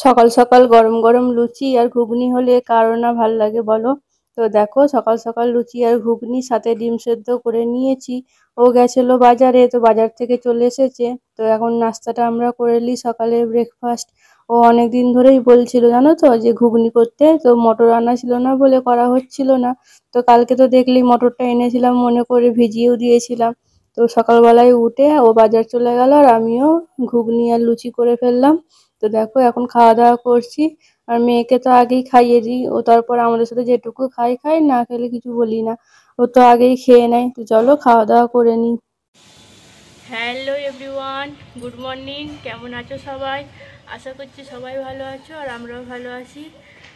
সকাল সকাল গরম গরম লুচি আর ঘুগনি হলে কারো না ভাল লাগে বলো। তো দেখো সকাল সকাল লুচি আর ঘুগনি সাথে ডিম সেদ্ধ করে নিয়েছি। ও গেছিল বাজারে, তো বাজার থেকে চলে এসেছে। তো এখন নাস্তাটা আমরা করে নিই, সকালের ব্রেকফাস্ট। ও অনেক দিন ধরেই বলছিল জানো তো যে ঘুগনি করতে, তো মটর আনা ছিল না বলে করা হচ্ছিল না। তো কালকে তো দেখলি মটরটা এনেছিলাম, মনে করে ভিজিয়েও দিয়েছিলাম। তো সকালবেলায় উঠে ও বাজার চলে গেল আর আমিও ঘুগনি আর লুচি করে ফেললাম। তো দেখো এখন খাওয়া দাওয়া করছি। আর মেয়েকে তো আগেই খাইয়ে দিই, ও তারপর আমাদের সাথে যেটুকু খাই খাই, না খেলে কিছু বলি না। ও তো আগেই খেয়ে নেয়। তো চলো খাওয়া দাওয়া করে নিই। Hello everyone, good morning. কেমন আছো সবাই? আশা করছি সবাই ভালো আছো আর আমরাও ভালো আছি।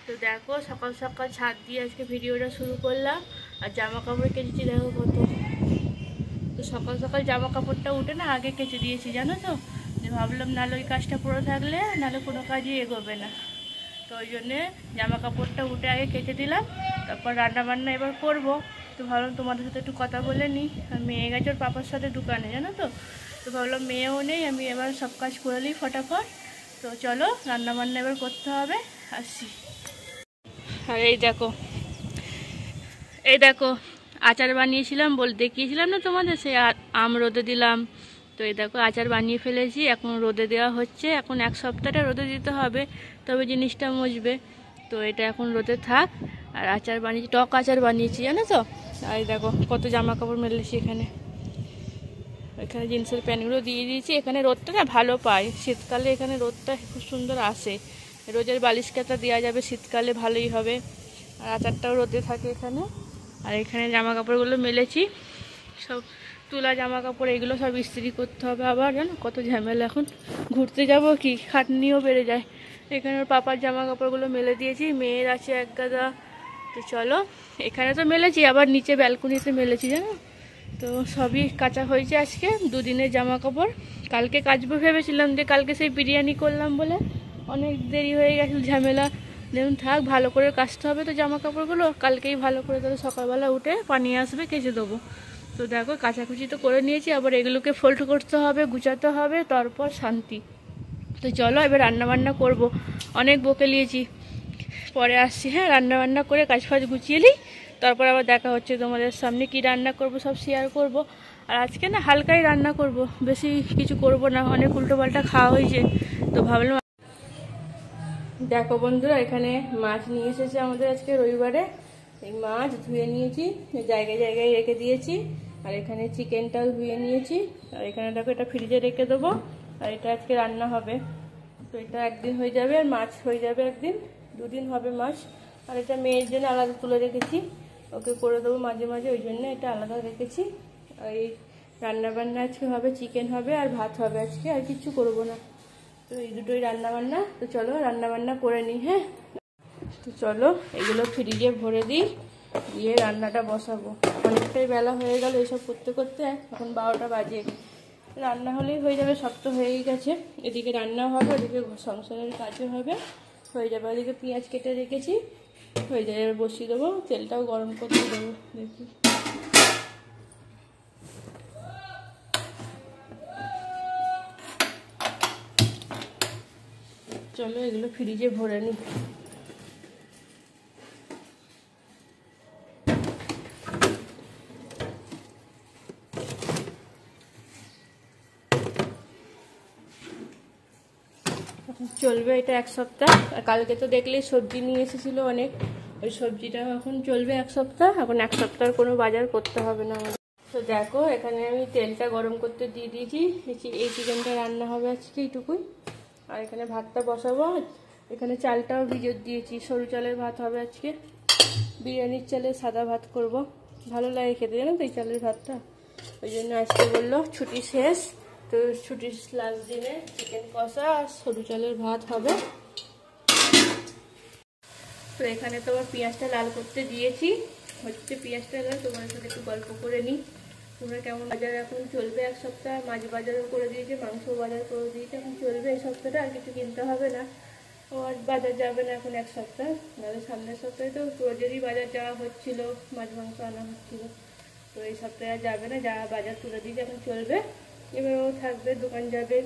তো দেখো সকাল সকাল ছাদ দিয়ে আজকে ভিডিওটা শুরু করলাম। আর জামা কাপড় কেচেছি দেখো কত। তো সকাল সকাল জামা কাপড়টা উঠে না আগে কেচে দিয়েছি জানো তো, যে ভাবলাম নাহলে ওই কাজটা পড়ে থাকলে নাহলে কোনো কাজই এগোবে না। তো ওই জন্যে জামা কাপড়টা উঠে আগে কেচে দিলাম, তারপর রান্না বান্না এবার করব। তো ভাবলাম তোমাদের সাথে একটু কথা বলে নিই। আর মেয়ে গেছে ওর পাপার সাথে দোকানে জানো তো। তো ভাবলাম মেয়েও নেই, আমি এবার সব কাজ করে নিই ফটাফট। তো চলো রান্না বান্না এবার করতে হবে, আসছি। আর এই দেখো আচার বানিয়েছিলাম, দেখিয়েছিলাম না তোমাদের, সেই আম রোদে দিলাম। তো এই দেখো আচার বানিয়ে ফেলেছি, এখন রোদে দেওয়া হচ্ছে। এখন এক সপ্তাহটা রোদে দিতে হবে, তবে জিনিসটা মজবে। তো এটা এখন রোদে থাক। আর আচার বানিয়েছি, টক আচার বানিয়েছি জানো তো। আর এই দেখো কত জামা কাপড় মেলেছি এখানে। এখানে জিন্সের প্যান্টগুলো দিয়ে দিয়েছি। এখানে রোদটা না ভালো পাই, শীতকালে এখানে রোদটা খুব সুন্দর আসে। রোজের বালিশ কাতা দেওয়া যাবে, শীতকালে ভালোই হবে। আর আচারটাও রোদে থাকে এখানে। আর এখানে জামা কাপড়গুলো মেলেছি, সব তোলা জামা কাপড়, এগুলো সব ইস্ত্রি করতে হবে আবার জানো, কত ঝামেলা। এখন ঘুরতে যাব কি, খাটনিও বেড়ে যায়। এখানে ওর পাপার জামা কাপড়গুলো মেলে দিয়েছি, মেয়ের আছে এক গাদা। তো চলো, এখানে তো মেলেছি, আবার নিচে ব্যালকনিতে মেলেছি জানো। তো সবই কাচা হয়েছে আজকে, দুদিনের জামা কাপড়। কালকে কাচবো ভেবেছিলাম, যে কালকে সেই বিরিয়ানি করলাম বলে অনেক দেরি হয়ে গেছিল, ঝামেলা। দেখুন থাক, ভালো করে কাচতে হবে তো জামা কাপড়গুলো, কালকেই ভালো করে তাহলে সকালবেলা উঠে পানি আসবে, কেচে দেবো। তো দেখো কাচাকুচি তো করে নিয়েছি, আবার এগুলোকে ফোল্ড করতে হবে, গুছাতে হবে, তারপর শান্তি। তো চলো এবার রান্নাবান্না করব, অনেক বকে নিয়েছি। পরে আসছি, হ্যাঁ রান্না বান্না করে কাজ ফাজ গুছিয়ে নিই, তারপর আবার দেখা হচ্ছে তোমাদের সামনে। কি রান্না করব সব শেয়ার করব। আর আজকে না হালকাই রান্না করব, বেশি কিছু করব না, অনেক উল্টো পাল্টা খাওয়া হয়েছে। তো ভাবলাম, দেখো বন্ধুরা এখানে মাছ নিয়ে এসেছে আমাদের আজকে রবিবারে। এই মাছ ধুয়ে নিয়েছি, জায়গায় জায়গায় রেখে দিয়েছি। আর এখানে চিকেনটাও ধুয়ে নিয়েছি। আর এখানে দেখো এটা ফ্রিজে রেখে দেবো। আর এটা আজকে রান্না হবে। তো এটা একদিন হয়ে যাবে, আর মাছ হয়ে যাবে একদিন, দুদিন হবে মাছ। আর এটা মেয়ের জন্য আলাদা তুলে রেখেছি, ওকে করে দেবো মাঝে মাঝে, ওই জন্য এটা আলাদা রেখেছি। আর এই রান্নাবান্না আজকে হবে, চিকেন হবে আর ভাত হবে আজকে, আর কিছু করবো না। তো এই দুটোই রান্নাবান্না। তো চলো রান্নাবান্না করে নিই, হ্যাঁ। তো চলো এগুলো ফ্রিজে ভরে দিই, দিয়ে রান্নাটা বসাবো। অনেকটাই বেলা হয়ে গেল এসব করতে করতে, এখন 12টা বাজে। রান্না হলেই হয়ে যাবে, সব তো হয়েই গেছে। এদিকে রান্নাও হবে, এদিকে সংসারের কাজও হবে, হয়ে যাবে। এদিকে পেঁয়াজ কেটে রেখেছি, হয়ে যাবে। এবার বসিয়ে দেবো, তেলটাও গরম করতে দেবো। দেখি চলো এগুলো ফ্রিজে ভরে নিই। চলবে এটা এক সপ্তাহ। আর কালকে তো দেখলে সবজি নিয়ে এসেছিলো অনেক, ওই সবজিটা এখন চলবে এক সপ্তাহ। এখন এক সপ্তাহের কোনো বাজার করতে হবে না আমাদের। তো দেখো এখানে আমি তেলটা গরম করতে দিয়ে দিয়েছি, এই চিকেনটা রান্না হবে আজকে এইটুকুই। আর এখানে ভাতটা বসাবো, এখানে চালটাও ভিজিয়ে দিয়েছি, সরু চালের ভাত হবে আজকে। বিরিয়ানির চালে সাদা ভাত করব, ভালো লাগে খেতে জানো তো এই চালের ভাতটা। ওই জন্য আজকে বললো ছুটি শেষ, তো ছুটির লাস্ট দিনে চিকেন কষা আর সরু চালের ভাত হবে। তো এখানে তো আমার পেঁয়াজটা লাল করতে দিয়েছি, হচ্ছে পেঁয়াজটা লাল। তোমার সাথে একটু গল্প করে নিই, তোমরা কেমন। বাজার এখন চলবে এক সপ্তাহ, মাছ বাজারও করে দিয়েছে, মাংস বাজার করে দিয়েছে, এখন চলবে এই সপ্তাহটা। আর কিছু কিনতে হবে না, আর বাজার যাবে না এখন এক সপ্তাহ। নাহলে সামনের সপ্তাহে তো রোজেরই বাজার যাওয়া হচ্ছিল, মাছ মাংস আনা হচ্ছিল। তো এই সপ্তাহে আর যাবে না, যা বাজার তুলে দিয়েছে এখন চলবে। এবার ও থাকবে, দোকান যাবে,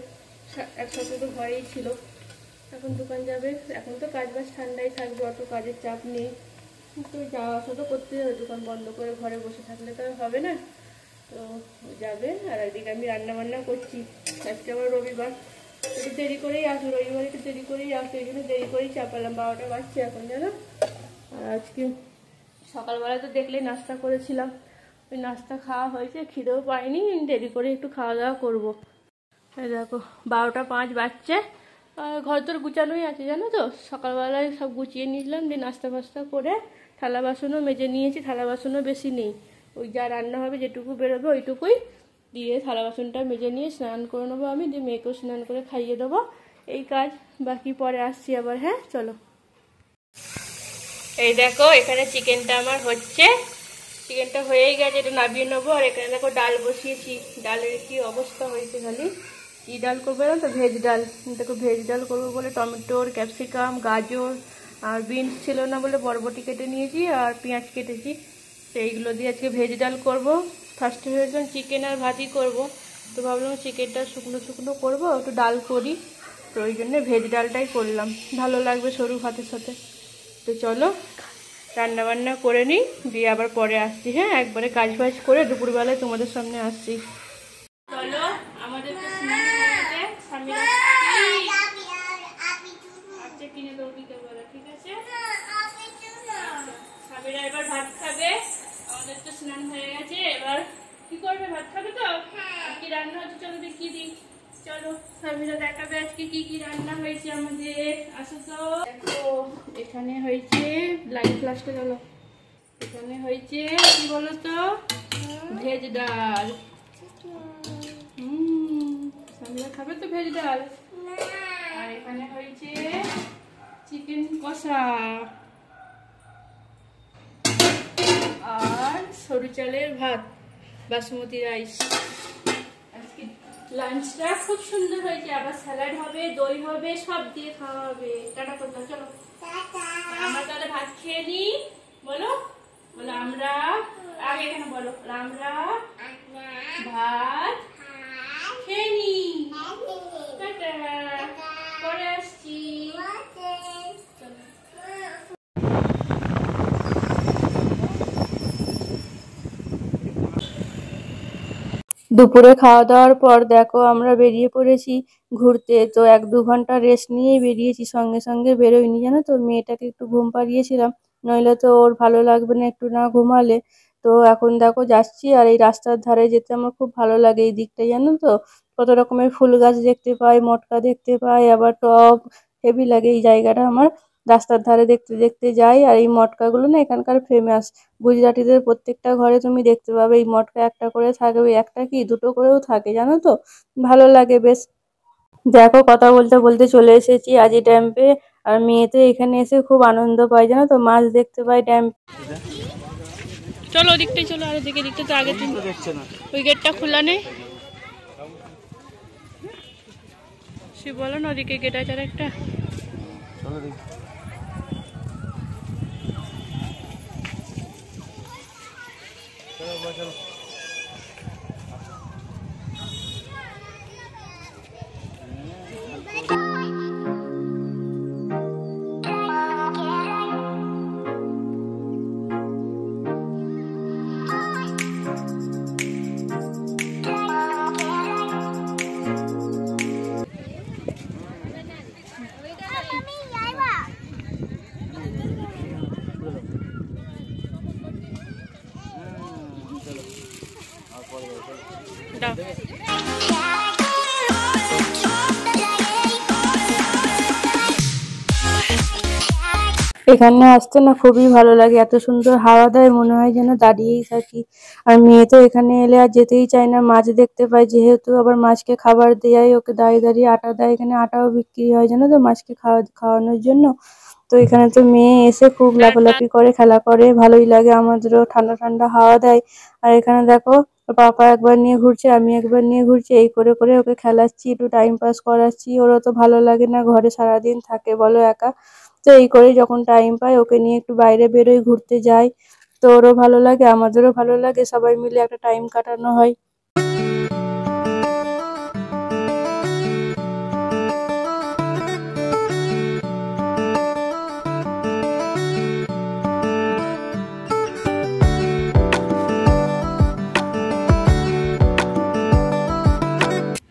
এক সপ্তাহ তো ঘরেই ছিল। এখন দোকান যাবে। এখন তো কাজ বাজ ঠান্ডায় থাকবে, অত কাজের চাপ নেই, তো যাওয়া আসা তো করতে হবে। দোকান বন্ধ করে ঘরে বসে থাকলে তো আর হবে না, তো যাবে। আর একদিকে আমি রান্না বান্না করছি। আজকে আবার রবিবার, একটু দেরি করেই আসবো, রবিবার একটু দেরি করেই আসবো, এই জন্য দেরি করেই চাপালাম। 12টা বাজছে এখন, জানো। আর আজকে সকালবেলা তো দেখলেই নাস্তা করেছিলাম, ওই নাস্তা খাওয়া হয়েছে, খিদেও পাইনি, দেরি করে একটু খাওয়া দাওয়া করবো। এই দেখো 12টা 5 বাজছে, আর ঘর তোর গুছানোই আছে জানো তো। সকালবেলায় সব গুছিয়ে নিয়েছিলাম, দিয়ে নাস্তা ফাস্তা করে থালা বাসনও মেজে নিয়েছি। থালা বাসনও বেশি নেই, ওই যা রান্না হবে যেটুকু বেরোবে ওইটুকুই, দিয়ে থালা বাসনটা মেজে নিয়ে স্নান করে নেবো আমি, দিয়ে মেয়েকেও স্নান করে খাইয়ে দেবো। এই কাজ, বাকি পরে আসছি আবার। হ্যাঁ চলো। এই দেখো এখানে চিকেনটা আমার হচ্ছে, চিকেনটা হয়েই গেছে, এটা নামিয়ে নেবো। আর এখানে দেখো ডাল বসিয়েছি, ডালের কি অবস্থা হয়েছে খালি। কি ডাল করবো না তো, ভেজ ডাল। দেখো ভেজ ডাল করবো বলে টমেটোর, ক্যাপসিকাম, গাজর আর বিনস ছিল না বলে বরবটি কেটে নিয়েছি, আর পেঁয়াজ কেটেছি। তো এইগুলো দিয়ে আজকে ভেজ ডাল করবো। ফার্স্টে ভেবেছিলাম চিকেন আর ভাতই করবো, তো ভাবলাম চিকেনটা শুকনো শুকনো করবো, একটু ডাল করি, তো ওই জন্য ভেজ ডালটাই করলাম, ভালো লাগবে সরু ভাতের সাথে। তো চলো রান্না বান্না করে নিই, দিয়ে আবার পরে আসছি। হ্যাঁ একবারে কাজ বাজ করে দুপুরবেলায় তোমাদের সামনে আসছি। চলো আমাদের তো স্নান হয়ে গেছে, স্বামীরা আচ্ছা কিনে দেবো বিকেলবেলা, ঠিক আছে। স্বামীরা এবার ভাত খাবে, আমাদের তো স্নান হয়ে গেছে। এবার কি করবে, ভাত খাবে তো। কি রান্না হচ্ছে চলো দেখিয়ে দিই। চলো স্বামীরা দেখাবে আজকে কি কি রান্না হয়েছে আমাদের। আসো তো দেখো, এখানে হয়েছে লাইট ফ্লাশটা, চলো। এখানে হয়েছে কি বলো তো, ভেজ ডাল। স্বামীরা খাবে তো ভেজ ডাল। আর এখানে হয়েছে চিকেন কষা, আর সরু চালের ভাত, বাসমতি রাইস। আজকে লাঞ্চটা খুব সুন্দর হয়েছে, আবার স্যালাড হবে, দই হবে, সব দিয়ে খাওয়া হবে। টাটা করলাম, চলো আমরা তাহলে ভাত খেয়ে নিই। বলো বলো আমরা আগে, এখানে বলো আমরা ভাত খেয়ে নিই। টাটা, পরে আসছি। দুপুরে খাওয়া দাওয়ার পর দেখো আমরা বেরিয়ে পড়েছি ঘুরতে। তো 1-2 ঘন্টা রেস্ট নিয়েই বেরিয়েছি, সঙ্গে সঙ্গে বেরোইনি জানো তো। মেয়েটাকে একটু ঘুম পাড়িয়েছিলাম, নইলে তো ওর ভালো লাগবে না একটু না ঘুমালে। তো এখন দেখো যাচ্ছি, আর এই রাস্তার ধারে যেতে আমার খুব ভালো লাগে। এই দিকটা জানো তো কত রকমের ফুল গাছ দেখতে পাই, মটকা দেখতে পাই, আবার টব, হেভি লাগে এই জায়গাটা আমার। রাস্তার ধারে দেখতে দেখতে যাই। আর এই মটকাগুলো না এখানকার ফেমাস, গুজরাটিদের প্রত্যেকটা ঘরে তুমি দেখতে পাবে এই মটকা একটা করে থাকবে, একটা কি দুটো করেও থাকে জানো তো, ভালো লাগে বেশ। দেখো কথা বলতে বলতে চলে এসেছি আজি ড্যাম্পে। আর মেয়েতে এখানে এসে খুব আনন্দ পায় জানো তো, মাছ দেখতে পাই ড্যাম্প। চলো ওদিকটাই চলো, আর দিকে দিকটা তো আগে তুমি দেখছো না, ওই গেটটা খোলা নেই। সে বলো না ওদিকে গেট আছে আর একটা। চলো দেখি। চলো চলো। এখানে আসতে না খুবই ভালো লাগে, এত সুন্দর হাওয়া দেয়, মনে হয় যেন দাঁড়িয়েই থাকি। আর মেয়ে তো এখানে এলে আর যেতেই চায় না, মাছ দেখতে পায় যেহেতু, আবার মাছকে খাবার দেয়, ওকে দাঁড়িয়ে দাঁড়িয়ে আটা দেয়, এখানে আটাও বিক্রি হয় জানো তো মাছকে খাওয়ানোর জন্য। তো এখানে তো মেয়ে এসে খুব লাফালাফি করে, খেলা করে, ভালোই লাগে আমাদেরও, ঠান্ডা ঠান্ডা হাওয়া দেয়। আর এখানে দেখো ওর পাপা একবার নিয়ে ঘুরছে, আমি একবার নিয়ে ঘুরছি, এই করে করে ওকে খেলাচ্ছি, একটু টাইম পাস করাচ্ছি। ওরও তো ভালো লাগে না ঘরে সারাদিন থাকে বলো একা, তো এই করেই যখন টাইম পাই ওকে নিয়ে একটু বাইরে বেরোই, ঘুরতে যাই। তো ওরও ভালো লাগে, আমাদেরও ভালো লাগে, সবাই মিলে একটা টাইম কাটানো হয়।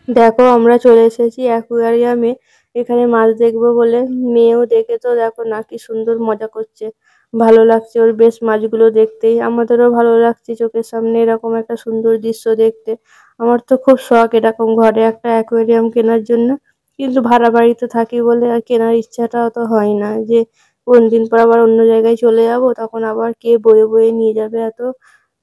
দেখো আমরা চলে এসেছি অ্যাকুয়ারিয়ামে। এখানে মাছ দেখবো বলে মেয়েও দেখে তো দেখো না কি সুন্দর মজা করছে। ভালো লাগছে ওর বেশ মাছগুলো দেখতেই, আমাদেরও ভালো লাগছে চোখের সামনে এরকম একটা সুন্দর দৃশ্য দেখতে। আমার তো খুব শখ এরকম ঘরে একটা অ্যাকুয়ারিয়াম কেনার জন্য, কিন্তু ভাড়া বাড়িতে থাকি বলে আর কেনার ইচ্ছাটাও তো হয় না যে কোন দিন পর আবার অন্য জায়গায় চলে যাব, তখন আবার কে বয়ে বয়ে নিয়ে যাবে। এত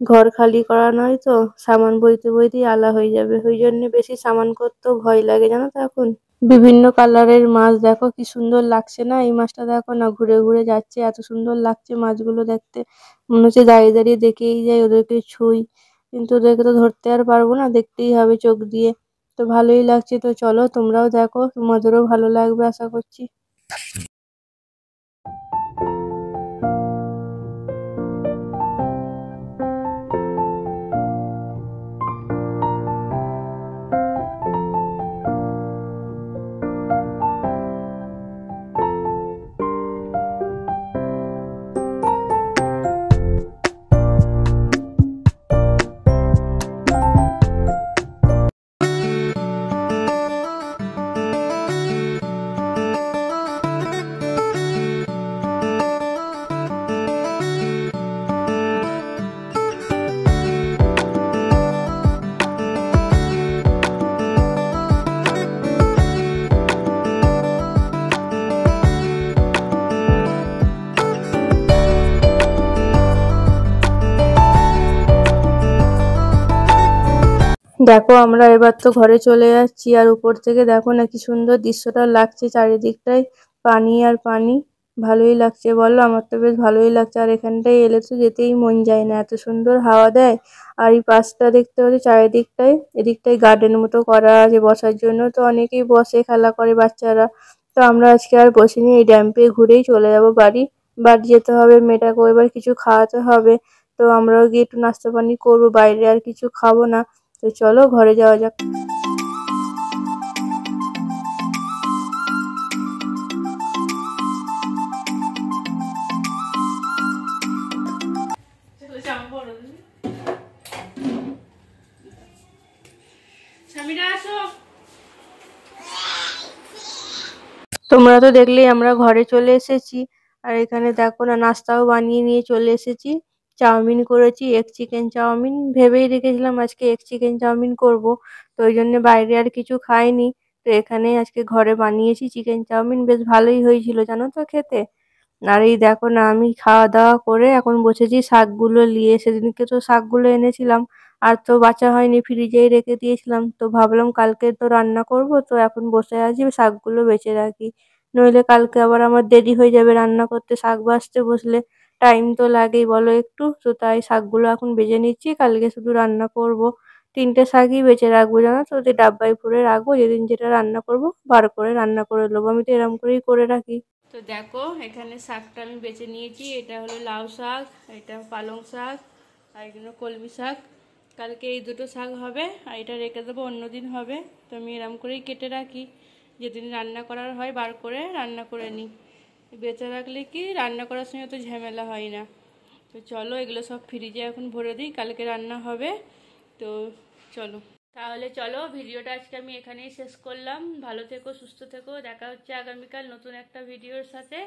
ঘর খালি করা নয় তো, সামান বইতে বইতেই আলা হয়ে যাবে, ওই জন্য বেশি সামান করতেও ভয় লাগে জানো তো এখন। বিভিন্ন কালারের মাছ দেখো কি সুন্দর লাগছে না, এই মাছটা দেখো না ঘুরে ঘুরে যাচ্ছে, এত সুন্দর লাগছে মাছগুলো দেখতে। মনে হচ্ছে দাঁড়িয়ে দাঁড়িয়ে দেখেই যাই, ওদেরকে ছুঁই, কিন্তু ওদেরকে তো ধরতে আর পারবো না, দেখতেই হবে চোখ দিয়ে। তো ভালোই লাগছে, তো চলো তোমরাও দেখো, তোমাদেরও ভালো লাগবে আশা করছি। দেখো আমরা এবার তো ঘরে চলে যাচ্ছি, আর উপর থেকে দেখো না কি সুন্দর দৃশ্যটা লাগছে, চারিদিকটাই পানি আর পানি। ভালোই লাগছে বলো, আমার তো বেশ ভালোই লাগছে, আর এখানটায় এলে তো যেতেই মন যায় না, এত সুন্দর হাওয়া দেয়। আর এই পাশটা দেখতে পাচ্ছি চারিদিকটায়, এদিকটায় গার্ডেন মতো করা আছে বসার জন্য, তো অনেকেই বসে খেলা করে বাচ্চারা। তো আমরা আজকে আর বসিনি, এই ড্যাম্পে ঘুরেই চলে যাব বাড়ি। বাড়ি যেতে হবে, মেয়েটাকে এবার কিছু খাওয়াতে হবে। তো আমরাও গিয়ে একটু নাস্তা পানি করবো, বাইরে আর কিছু খাবো না। তো চলো ঘরে যাওয়া যাক। স্বামীরা আসো। তোমরা তো দেখলেই আমরা ঘরে চলে এসেছি। আর এখানে দেখো না নাস্তাও বানিয়ে নিয়ে চলে এসেছি। চাউমিন করেছি, এগ চিকেন চাউমিন, ভেবেই রেখেছিলাম আজকে এগ চিকেন চাউমিন করব। তো ওই জন্য বাইরে আর কিছু খাইনি। তো এখানে আজকে ঘরে বানিয়েছি চিকেন চাউমিন, বেশ ভালোই হয়েছিল জানো তো খেতে। আর এই দেখো না আমি খাওয়া দাওয়া করে এখন বসেছি শাকগুলো নিয়ে, সেদিনকে তো শাকগুলো এনেছিলাম আর তো বাঁচা হয়নি, ফ্রিজেই রেখে দিয়েছিলাম, তো ভাবলাম কালকে তো রান্না করব, তো এখন বসে আছি শাকগুলো বেঁচে রাখি, নইলে কালকে আবার আমার দেরি হয়ে যাবে রান্না করতে, শাক বাছতে বসলে টাইম তো লাগেই বলো একটু, তো তাই শাকগুলো এখন বেজে নিচ্ছি, কালকে শুধু রান্না করব। 3টে শাকই বেঁচে রাখবো জানো তো, যে ডাব্বায় ভরে রাখবো, যেদিন যেটা রান্না করব বার করে রান্না করে নেবো, আমি তো এরকম করেই করে রাখি। তো দেখো এখানে শাকটা আমি বেছে নিয়েছি, এটা হলো লাউ শাক, এটা পালং শাক, আর এগুলো কলমি শাক। কালকে এই দুটো শাক হবে, আর এটা রেখে দেবো অন্যদিন হবে। তো আমি এরম করেই কেটে রাখি, যেদিন রান্না করার হয় বার করে রান্না করে নিই। বেঁচে রাখলে কি রান্না করার সময় তো ঝামেলা হয় না। তো চলো এগুলো সব ফ্রিজে এখন ভরে দিই, কালকে রান্না হবে। তো চলো তাহলে, চলো ভিডিওটা আজকে আমি এখানেই শেষ করলাম। ভালো থেকো, সুস্থ থেকো, দেখা হচ্ছে আগামীকাল নতুন একটা ভিডিওর সাথে।